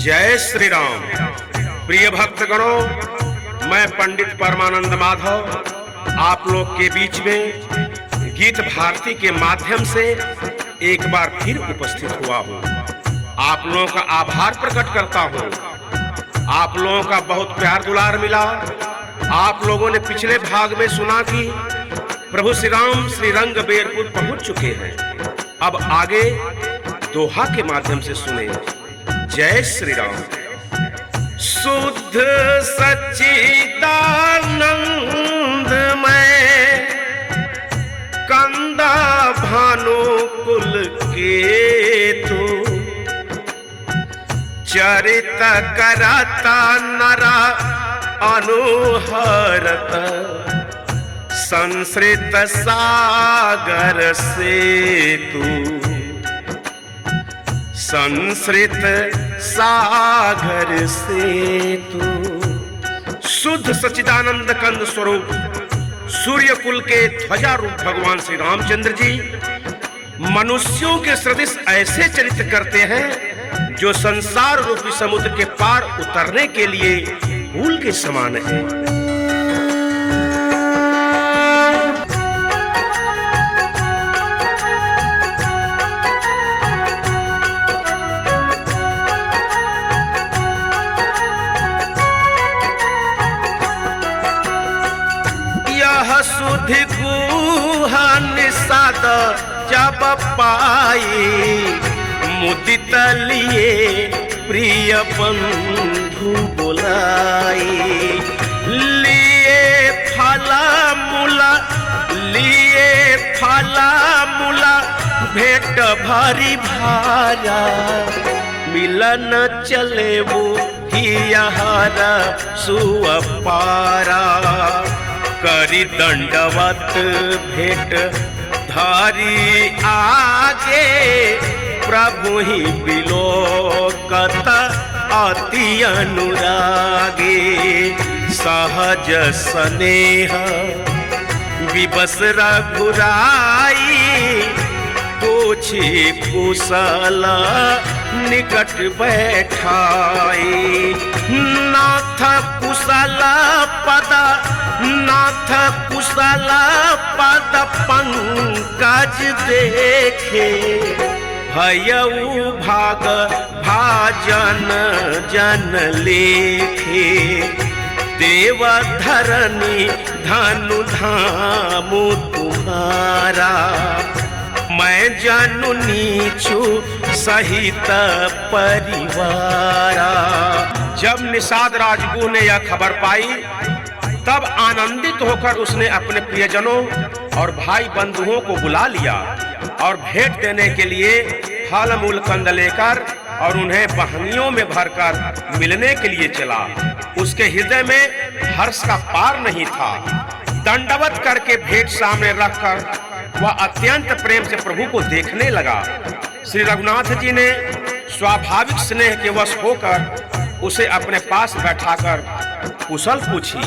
जय श्री राम। प्रिय भक्तगणों, मैं पंडित परमानंद माधव आप लोग के बीच में गीत भारती के माध्यम से एक बार फिर उपस्थित हुआ हूँ। आप लोगों का आभार प्रकट करता हूँ। आप लोगों का बहुत प्यार दुलार मिला। आप लोगों ने पिछले भाग में सुना कि प्रभु श्री राम श्री रंगबेरपुर पहुंच चुके हैं। अब आगे दोहा के माध्यम से सुने। जय श्री राम। शुद्ध सच्चिदानंद में कंदा भानु कुल के तू चरित करता नरा अनुहरत संस्कृत सागर से तू संस्कृत सागर से तू। शुद्ध सच्चिदानंद कंद स्वरूप सूर्य कुल के ध्वजा रूप भगवान श्री रामचंद्र जी मनुष्यों के सदृश ऐसे चरित्र करते हैं जो संसार रूपी समुद्र के पार उतरने के लिए पुल के समान है। सुधि गुहा निषाद जब पाई मुदित लिए प्रिय बंधु बुलाई लिए फला मूला भेंट भारी भारा मिलन चले वो हियारा सुअपारा करी दंडवत भेंट धारी आगे प्रभु ही बिलोकत अति अनुरागे सहज स्नेह विबस रघुराई पूछी कुशल निकट बैठाई नाथ कुशल पद पंकज देखे भयऊ भाग भाजन जन लेखे देव धरनी धनु धामु तुम्हारा मैं जानू नीचू सहित परिवारा। जब निषाद राजगुरु ने यह खबर पाई तब आनंदित होकर उसने अपने प्रियजनों और भाई बंधुओं को बुला लिया और भेंट देने के लिए फल मूल कंद लेकर और उन्हें बहनियों में भरकर मिलने के लिए चला। उसके हृदय में हर्ष का पार नहीं था। दंडवत करके भेंट सामने रखकर वह अत्यंत प्रेम से प्रभु को देखने लगा। श्री रघुनाथ जी ने स्वाभाविक स्नेह के वश होकर उसे अपने पास बैठाकर कुशल पूछी।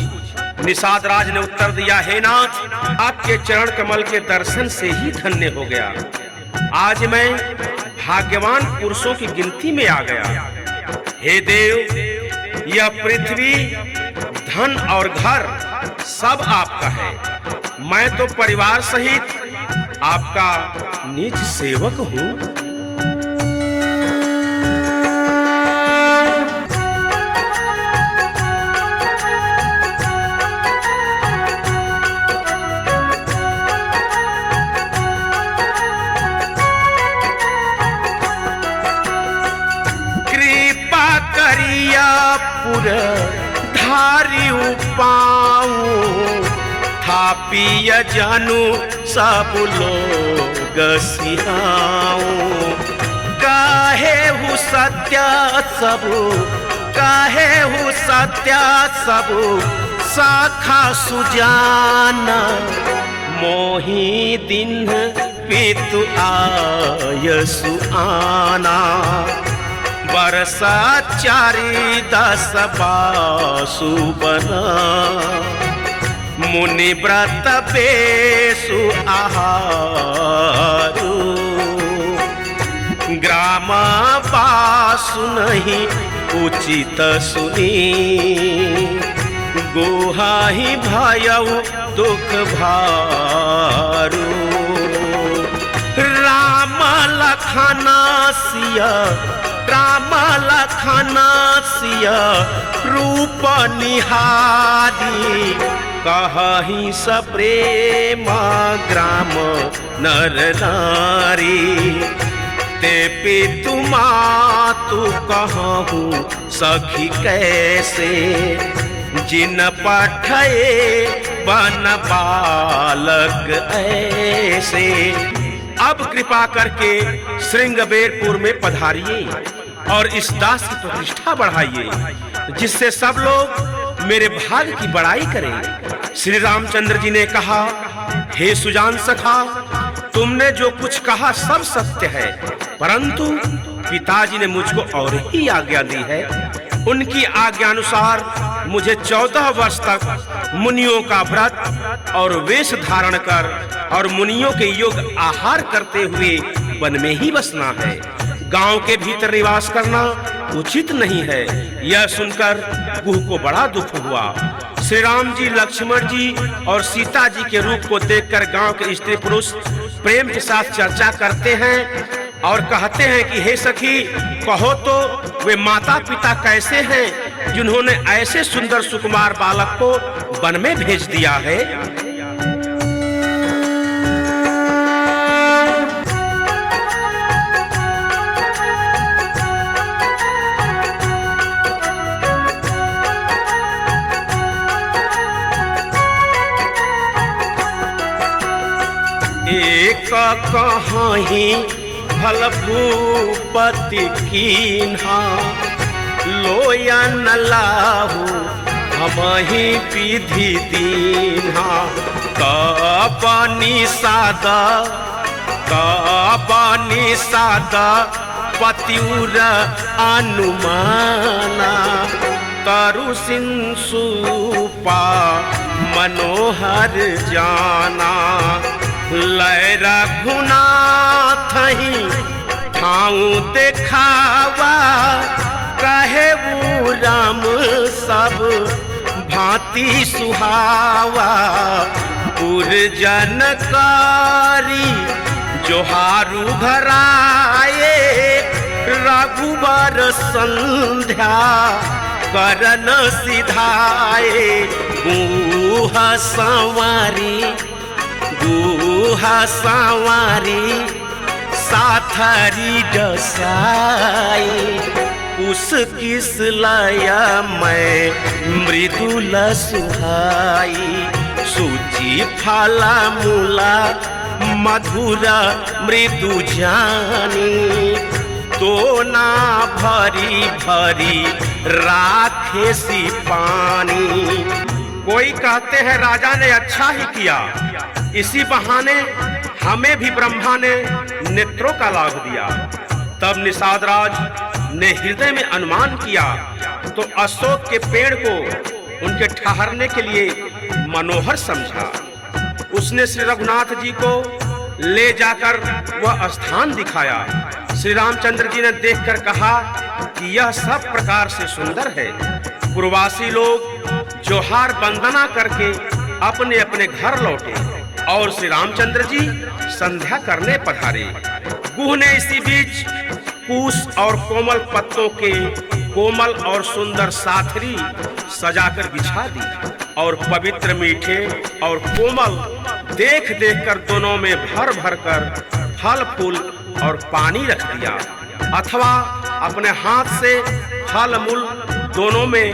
निषाद राज ने उत्तर दिया, हे नाथ, आपके चरण कमल के दर्शन से ही धन्य हो गया। आज मैं भाग्यवान पुरुषों की गिनती में आ गया। हे देव, यह पृथ्वी धन और घर सब आपका है। मैं तो परिवार सहित आपका निज सेवक हूँ। धारी पाऊं थापिय जानू सब लोग सिहाऊं काहे हूँ सत्य सब शाखा सुजाना मोही दिन पितु आय सुआना बरसा चारी दस बासु बना मुनि व्रत बेसु आहारू ग्राम बासु नहीं उचित सुनी गुहाहि भयउ दुख भारू। राम लखन सिया राम लखन सिया रूप निहारी कहहि सप्रेम ग्राम नर नारी। ते पितु मातु कहूँ सखी कैसे जिन पठये बन बालक ऐसे। अब कृपा करके श्रृंगबेरपुर में पधारिए और इस दास की प्रतिष्ठा बढ़ाइए जिससे सब लोग मेरे भाग्य की बड़ाई करें। श्री रामचंद्र जी ने कहा, हे सुजान सखा, तुमने जो कुछ कहा सब सत्य है, परंतु पिताजी ने मुझको और ही आज्ञा दी है। उनकी आज्ञानुसार मुझे 14 वर्ष तक मुनियों का व्रत और वेश धारण कर और मुनियों के योग्य आहार करते हुए वन में ही बसना है। गांव के भीतर निवास करना उचित नहीं है। यह सुनकर गुह को बड़ा दुख हुआ। श्री राम जी, लक्ष्मण जी और सीता जी के रूप को देखकर गांव के स्त्री पुरुष प्रेम के साथ चर्चा करते हैं और कहते हैं कि हे सखी, कहो तो वे माता पिता कैसे हैं जिन्होंने ऐसे सुंदर सुकुमार बालक को वन में भेज दिया है। एक कहीं भल भूपति कीन्हा लोयन लाहू हमहि विधि दीन्हा। कबनी सादा पतिउर अनुमाना तरु सिंसुपा मनोहर जाना। लय रघुनाथ ही ठाऊ देखावा कहे वो राम सब भांति सुहावा। पुरजन कारी जोहारू घराए रघुबर संध्या करन सिधाए। गुहा संवारी साथरी डसाई। उस किस लाया मैं मृदुल सुहाई। सूची फला मूला मधुरा मृदु जानी। तो ना भरी भरी राखे सी पानी। कोई कहते हैं राजा ने अच्छा ही किया, इसी बहाने हमें भी ब्रह्मा ने नेत्रों का लाभ दिया। तब निषाद राज ने हृदय में अनुमान किया तो अशोक के पेड़ को उनके ठहरने के लिए मनोहर समझा। उसने श्री रघुनाथ जी को ले जाकर वह स्थान दिखाया। श्री रामचंद्र जी ने देखकर कहा कि यह सब प्रकार से सुंदर है। पूर्ववासी लोग जोहार वंदना करके अपने अपने घर लौटे और श्री रामचंद्र जी संध्या करने पधारे। गुह ने इसी बीच पूस और कोमल पत्तों के कोमल और सुंदर साथरी सजाकर बिछा दी और पवित्र मीठे और कोमल देख देख कर दोनों में भर भर कर फल फूल और पानी रख दिया, अथवा अपने हाथ से फल मूल दोनों में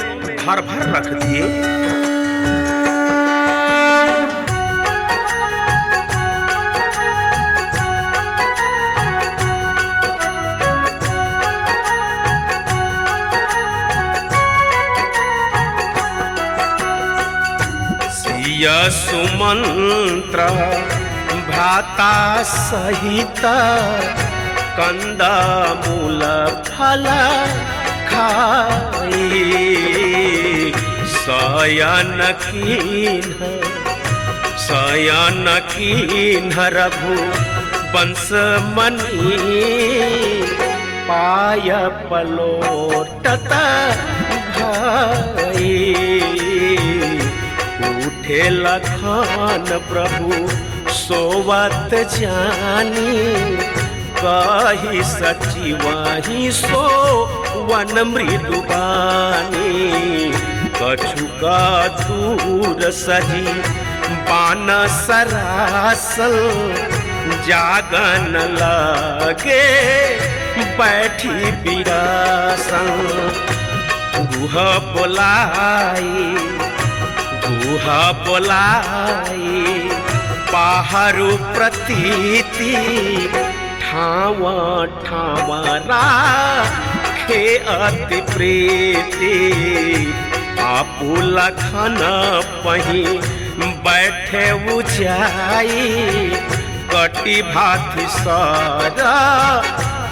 भर भर रख दिए। सुमंत्र भ्राता सहित कंद मूल फल खाई। शयन कीन्ह रघु वंश मनी पाय पलोटत भाई। उठे लखान प्रभु सोवत जानी, कही सची वही सो वन मृदुबानी। कछु का दूर सजी बान सरासल, जागन लगे बैठी बिरासन। गुह बोलाई बाहरु प्रतीति, ठावा ठावा राखे अति प्रीति। आपू लखन पही बैठे उजाई, कटी भाती सारा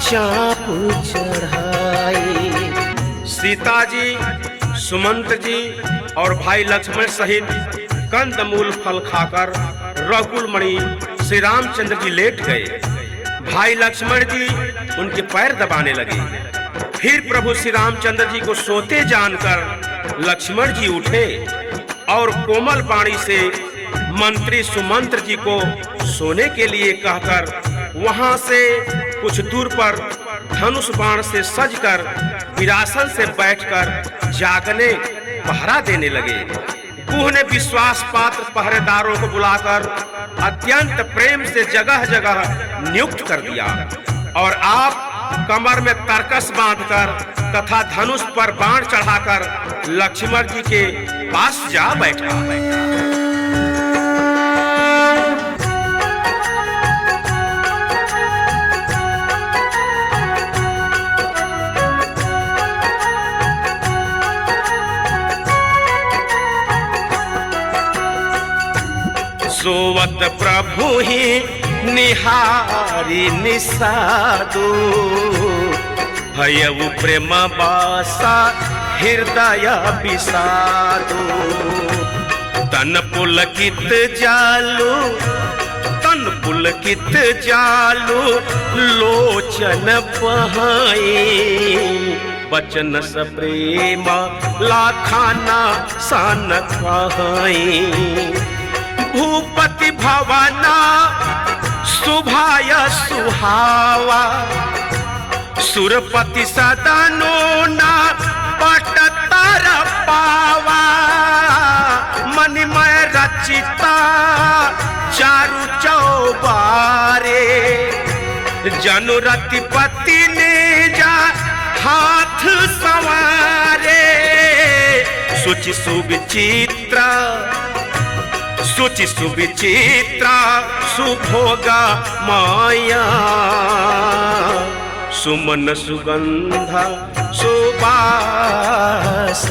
चाप चढ़ाई। सीता जी, सुमंत जी और भाई लक्ष्मण सहित कंदमूल फल खाकर रघुकुल मणि श्री रामचंद्र जी लेट गए। भाई लक्ष्मण जी उनके पैर दबाने लगे। फिर प्रभु श्री रामचंद्र जी को सोते जानकर लक्ष्मण जी उठे और कोमल वाणी से मंत्री सुमंत्र जी को सोने के लिए कहकर वहां से कुछ दूर पर धनुष बाण से सजकर विरासन से बैठकर जागने पहरा देने लगे। गुह ने विश्वास पात्र पहरेदारों को बुलाकर अत्यंत प्रेम से जगह जगह नियुक्त कर दिया और आप कमर में तरकस बांधकर तथा धनुष पर बाण चढ़ाकर लक्ष्मण जी के पास जा बैठा। सोवत प्रभु ही निहारी निसादु, भयउ प्रेम बासा हृदय विषादु। तन पुलकित जालू लोचन बहाई। बचन स प्रेम लाखाना सन कहाई। भूपति भवना शुभाय सुहावा, सुरपति सदनो ना पटतर पावा। मणिमय रचिता चारु चौबारे, जनुरति पति ने जा हाथ संवारे। सुचि सुविचित्रा सुभोगा माया। सुमन सुगंधा सुबास,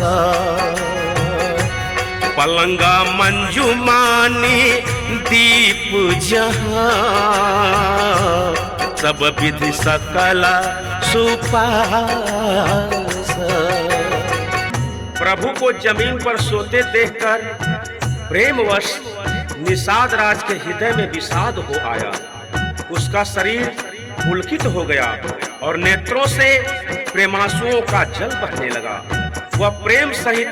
पलंगा मंजुमानी दीप जहां। सब विधि सकला सुपास। प्रभु को जमीन पर सोते देखकर प्रेमवश निषाद राज के हृदय में विषाद हो आया। उसका शरीर पुलकित हो गया और नेत्रों से प्रेमांसुओं का जल बहने लगा। वह प्रेम सहित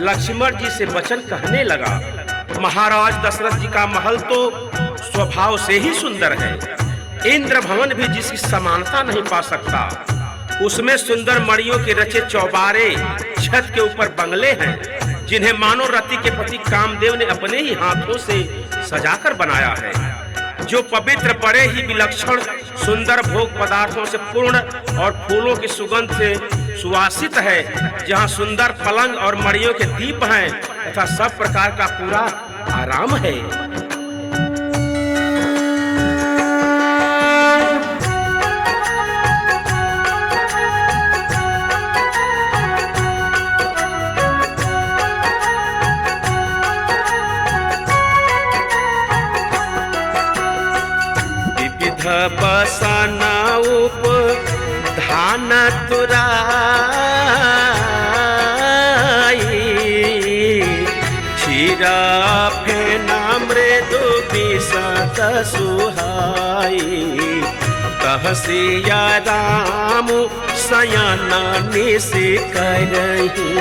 लक्ष्मण जी से वचन कहने लगा। महाराज दशरथ जी का महल तो स्वभाव से ही सुंदर है। इंद्र भवन भी जिसकी समानता नहीं पा सकता। उसमें सुंदर मणियों के रचे चौबारे, छत के ऊपर बंगले हैं जिन्हें मानव रति के पति कामदेव ने अपने ही हाथों से सजाकर बनाया है। जो पवित्र बड़े ही विलक्षण सुंदर भोग पदार्थों से पूर्ण और फूलों की सुगंध से सुवासित है। जहाँ सुंदर पलंग और मणियों के दीप हैं तथा सब प्रकार का पूरा आराम है। बसना उप धान तुराई। क्षीरा फेना मृदु विषत सुहाई। कह सहसिया राम सयाना निस करही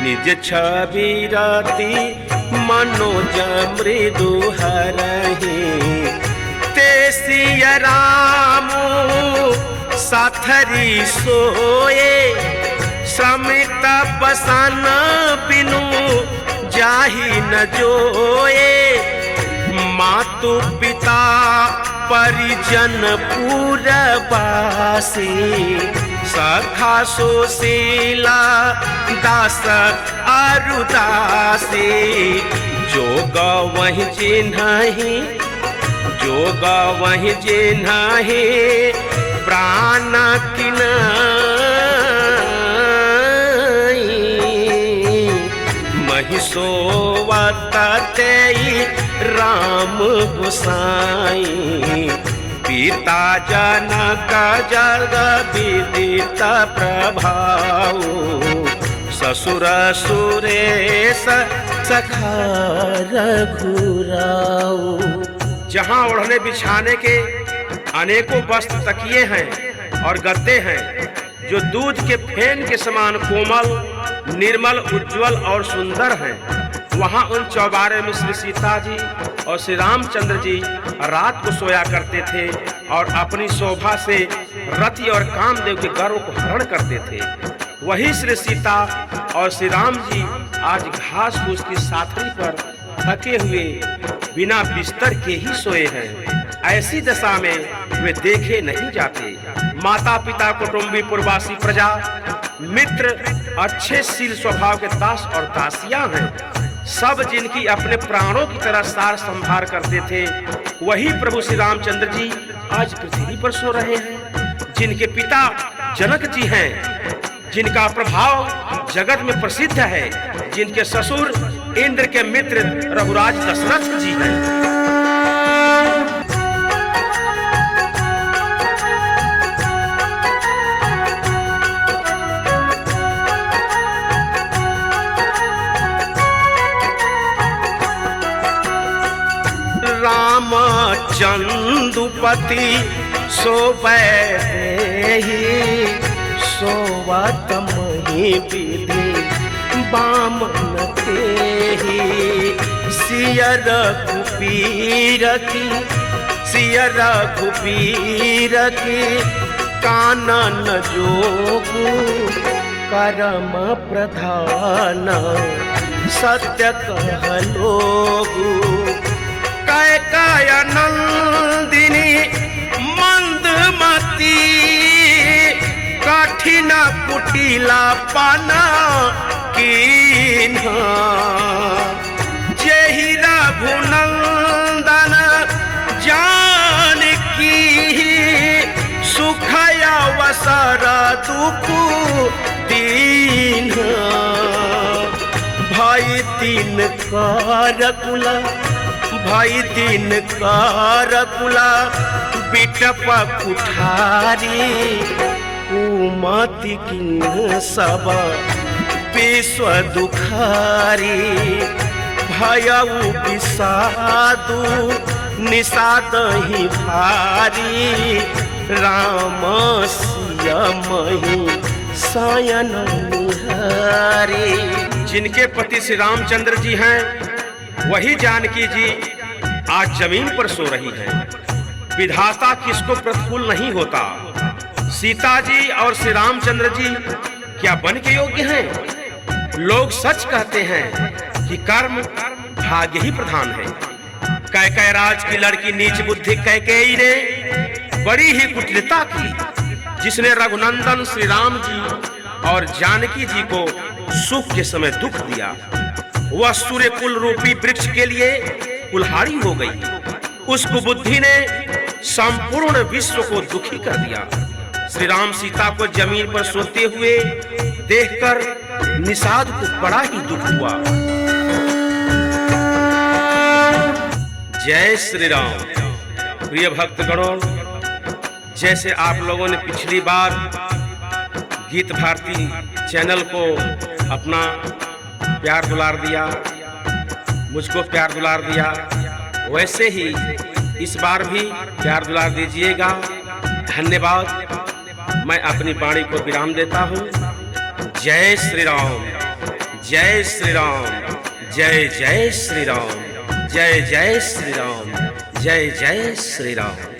निज छवि रति मनोज मृदु हरही ते सिया राम साथरी सोए श्रमित बसन बिनु जाहि न जोए मातु पिता परिजन पुरवासी सखा सुशीला दास अरुदासी जोग वही जिन्हि जोग वही जिन्हि प्राण किनाई महिषोवत तेई राम गोसाई पिता जनक जग विदित प्रभाव ससुर सुरेश सखा रघुराऊ। जहाँ ओढ़ने बिछाने के अनेकों वस्त्र तकिए हैं और गद्दे हैं जो दूध के फेन के समान कोमल निर्मल उज्जवल और सुंदर हैं, वहाँ उन चौबारे में श्री सीता जी और श्री रामचंद्र जी रात को सोया करते थे और अपनी शोभा से रति और कामदेव के गर्व को हरण करते थे। वही श्री सीता और श्री राम जी आज घास फूस की साथरी पर थके हुए बिना बिस्तर के ही सोए हैं। ऐसी दशा में वे देखे नहीं जाते। माता पिता कुटुंबी पुरवासी प्रजा मित्र अच्छे शील स्वभाव के दास और दासियां हैं, सब जिनकी अपने प्राणों की तरह सार संभार करते थे, वही प्रभु श्री रामचंद्र जी आज पृथ्वी पर सो रहे हैं। जिनके पिता जनक जी हैं, जिनका प्रभाव जगत में प्रसिद्ध है, जिनके ससुर इंद्र के मित्र रघुराज दशरथ जी हैं। राम चंदुपति सोवै देहि सोवत मही विधि बामन तेहि सिय रघुबीर की कानन जोगु करम प्रधान सत्य कहलोगु कैकेय नंदिनी मंदमती कठिन कुटिला पाना कीन्हा जेहि रघुनंदन जानकी सुखय अवसर दुख दीन्हा भाई तीन कारकुला भाई दिन कारकुला बिटप कुठारी कुमति किन्ह सब विश्व दुखारी भयउ विषादु निषाद ही भारी राम सिय मही शयन निहारी। जिनके पति श्री रामचंद्र जी हैं, वही जानकी जी आज जमीन पर सो रही है। विधाता किसको प्रतिकूल नहीं होता। सीता जी और श्री रामचंद्र जी क्या बन के योग्य हैं? लोग सच कहते हैं कि कर्म भाग्य ही प्रधान है। कैकेय राज की लड़की नीच बुद्धि कैकेयी ने बड़ी ही कुटिलता की, जिसने रघुनंदन श्री राम जी और जानकी जी को सुख के समय दुख दिया। वह सूर्य कुल रूपी वृक्ष के लिए कुल्हाड़ी हो गई। उस कुबुद्धि ने संपूर्ण विश्व को दुखी कर दिया। श्री राम सीता को जमीन पर सोते हुए देखकर निषाद को बड़ा ही दुख हुआ। जय श्री राम। प्रिय भक्तगणों, जैसे आप लोगों ने पिछली बार गीत भारती चैनल को अपना प्यार दुलार दिया, मुझको प्यार दुलार दिया, वैसे ही इस बार भी प्यार दुलार दीजिएगा। धन्यवाद। मैं अपनी वाणी को विराम देता हूँ। जय श्री राम, जय श्री राम, जय जय श्री राम, जय जय श्री राम, जय जय श्री राम।